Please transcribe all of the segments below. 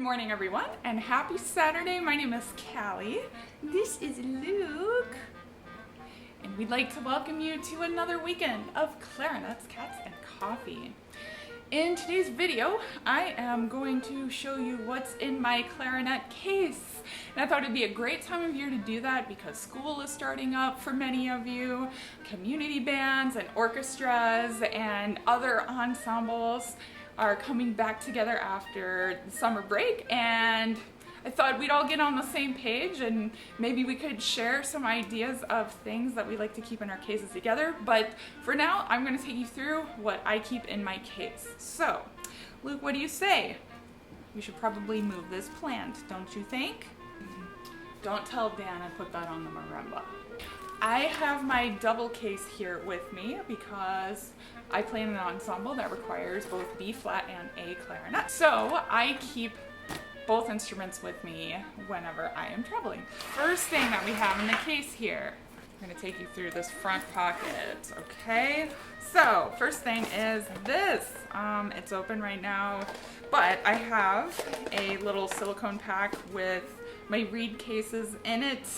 morning, everyone, and happy Saturday. My name is Callie. This is Luke. And we'd like to welcome you to another weekend of clarinets, cats, and coffee. In today's video, I am going to show you what's in my clarinet case. And I thought it'd be a great time of year to do that because school is starting up for many of you. Community bands and orchestras and other ensembles are coming back together after the summer break, and I thought we'd all get on the same page and maybe we could share some ideas of things that we like to keep in our cases together. But for now, I'm going to take you through what I keep in my case. So, Luke, what do you say? We should probably move this plant, don't you think? Don't tell Dan I put that on the marimba. I have my double case here with me because I play in an ensemble that requires both B flat and A clarinet. So I keep both instruments with me whenever I am traveling. First thing that we have in the case here, I'm going to take you through this front pocket, okay? So first thing is this. It's open right now, but I have a little silicone pack with my reed cases in it.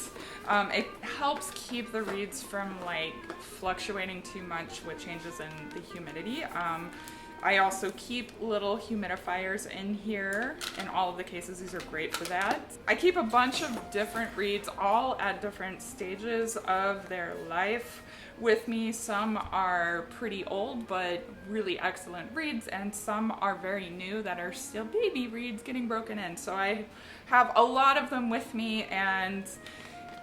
It helps keep the reeds from like fluctuating too much with changes in the humidity. I also keep little humidifiers in here in all of the cases. These are great for that. I keep a bunch of different reeds, all at different stages of their life with me. Some are pretty old but really excellent reeds, and some are very new that are still baby reeds getting broken in. So I have a lot of them with me, and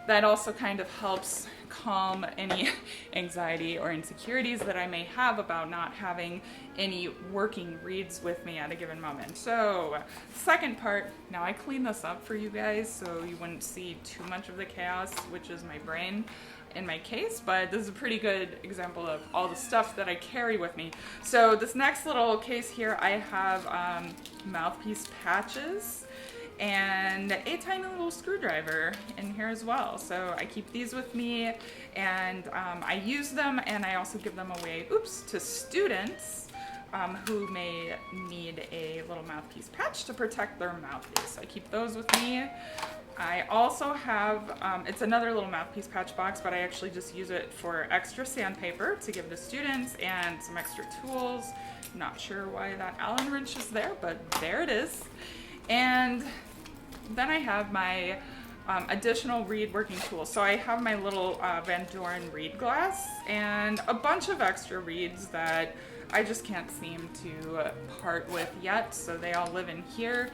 that also kind of helps calm any anxiety or insecurities that I may have about not having any working reeds with me at a given moment. So, second part, now I clean this up for you guys so you wouldn't see too much of the chaos, which is my brain in my case, but this is a pretty good example of all the stuff that I carry with me. So this next little case here, I have mouthpiece patches and a tiny little screwdriver in here as well. So I keep these with me, and I use them, and I also give them away, to students who may need a little mouthpiece patch to protect their mouthpiece. So I keep those with me. I also have, it's another little mouthpiece patch box, but I actually just use it for extra sandpaper to give to students and some extra tools. Not sure why that Allen wrench is there, but there it is. And then I have my additional reed working tools. So I have my little Van Doren reed glass and a bunch of extra reeds that I just can't seem to part with yet. So they all live in here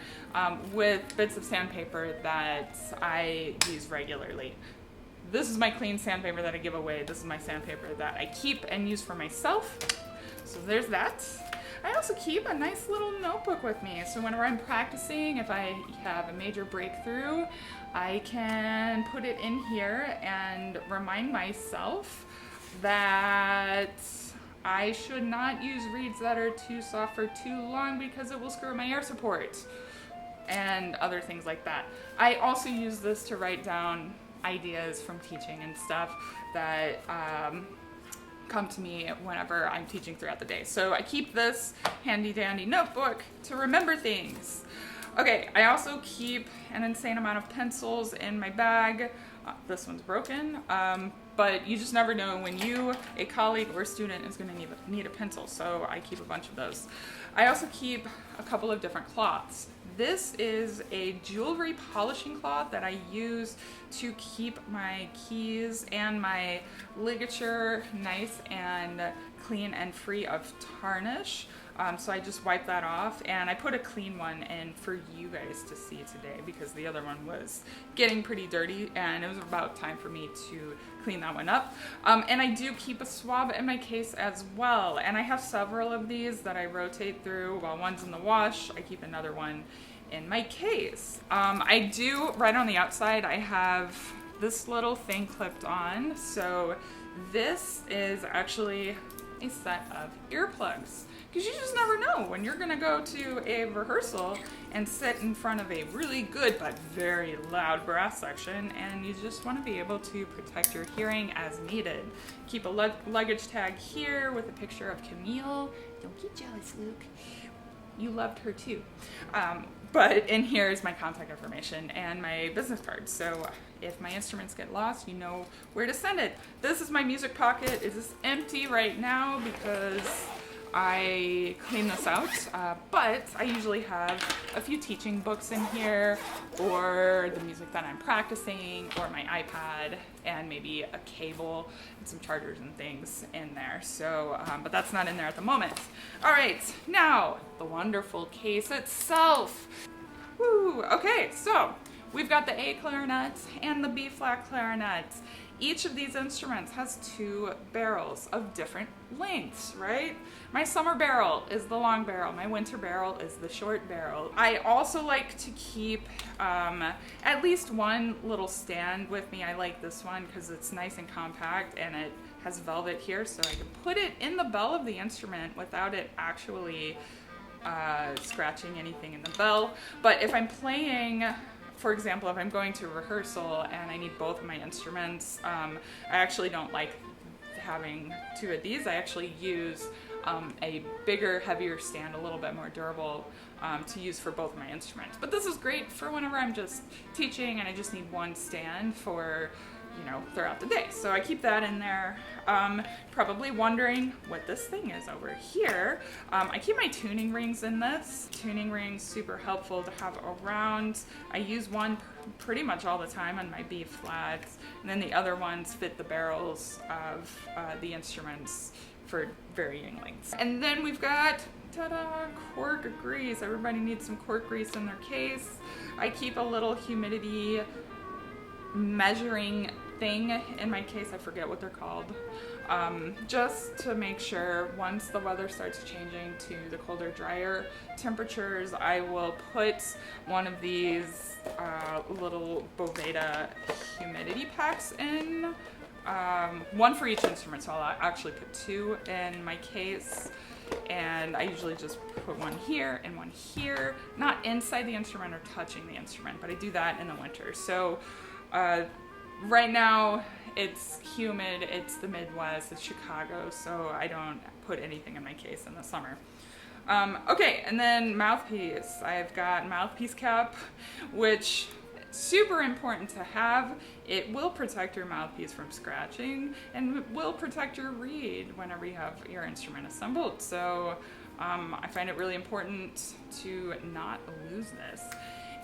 with bits of sandpaper that I use regularly. This is my clean sandpaper that I give away. This is my sandpaper that I keep and use for myself. So there's that. I also keep a nice little notebook with me, so whenever I'm practicing, if I have a major breakthrough, I can put it in here and remind myself that I should not use reeds that are too soft for too long because it will screw up my air support and other things like that. I also use this to write down ideas from teaching and stuff that come to me whenever I'm teaching throughout the day. So I keep this handy dandy notebook to remember things. Okay, I also keep an insane amount of pencils in my bag. This one's broken, but you just never know when you, a colleague or a student, is going to need a pencil, so I keep a bunch of those. I also keep a couple of different cloths. This is a jewelry polishing cloth that I use to keep my keys and my ligature nice and clean and free of tarnish. So I just wipe that off, and I put a clean one in for you guys to see today because the other one was getting pretty dirty and it was about time for me to clean that one up. And I do keep a swab in my case as well, and I have several of these that I rotate through. While one's in the wash, I keep another one in my case. I do, right on the outside, I have this little thing clipped on. So this is actually a set of earplugs, because you just never know when you're gonna go to a rehearsal and sit in front of a really good but very loud brass section, and you just want to be able to protect your hearing as needed. Keep a luggage tag here with a picture of Camille. Don't get jealous, Luke. you loved her too. But in here is my contact information and my business card. So if my instruments get lost, you know where to send it. This is my music pocket. It is empty right now because I clean this out, but I usually have a few teaching books in here, or the music that I'm practicing, or my iPad, and maybe a cable and some chargers and things in there. So, but that's not in there at the moment. All right, now the wonderful case itself. Woo! Okay, so we've got the A clarinet and the B flat clarinet. Each of these instruments has two barrels of different lengths, right? My summer barrel is the long barrel. My winter barrel is the short barrel. I also like to keep at least one little stand with me. I like this one because it's nice and compact and it has velvet here, so I can put it in the bell of the instrument without it actually scratching anything in the bell. But if I'm playing, for example, if I'm going to rehearsal and I need both of my instruments, I actually don't like having two of these. I actually use a bigger, heavier stand, a little bit more durable, to use for both of my instruments. But this is great for whenever I'm just teaching and I just need one stand for, you know, throughout the day. So I keep that in there. Probably wondering what this thing is over here. I keep my tuning rings in this. Tuning rings, super helpful to have around. I use one pretty much all the time on my B flats, and then the other ones fit the barrels of the instruments for varying lengths. And then we've got, ta-da, cork grease. Everybody needs some cork grease in their case. I keep a little humidity measuring thing in my case. I forget what they're called. Just to make sure once the weather starts changing to the colder, drier temperatures, I will put one of these little Boveda humidity packs in. One for each instrument, so I'll actually put two in my case. And I usually just put one here and one here, not inside the instrument or touching the instrument, but I do that in the winter. So right now it's humid, it's the Midwest, it's Chicago, so I don't put anything in my case in the summer. Okay, and then mouthpiece. I've got mouthpiece cap, which super important to have. It will protect your mouthpiece from scratching and it will protect your reed whenever you have your instrument assembled. So I find it really important to not lose this.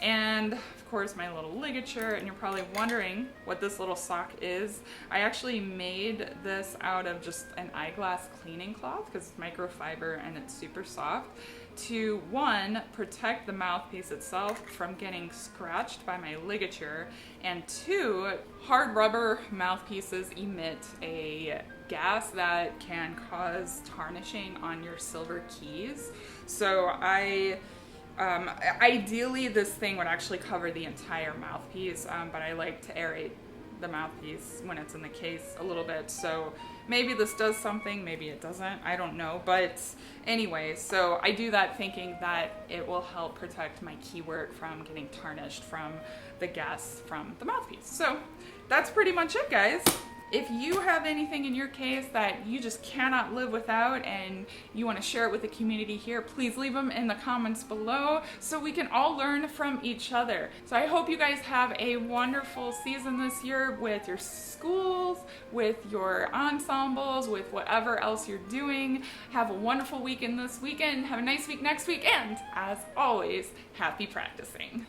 And of course my little ligature, and you're probably wondering what this little sock is. I actually made this out of just an eyeglass cleaning cloth because it's microfiber and it's super soft, to one, protect the mouthpiece itself from getting scratched by my ligature, and two, hard rubber mouthpieces emit a gas that can cause tarnishing on your silver keys. So ideally this thing would actually cover the entire mouthpiece, but I like to aerate the mouthpiece when it's in the case a little bit. So maybe this does something, maybe it doesn't, I don't know. But anyway, so I do that thinking that it will help protect my keywork from getting tarnished from the gas from the mouthpiece. So that's pretty much it, guys. If you have anything in your case that you just cannot live without and you want to share it with the community here, please leave them in the comments below so we can all learn from each other. So I hope you guys have a wonderful season this year with your schools, with your ensembles, with whatever else you're doing. Have a wonderful weekend this weekend. Have a nice week next week. And as always, happy practicing.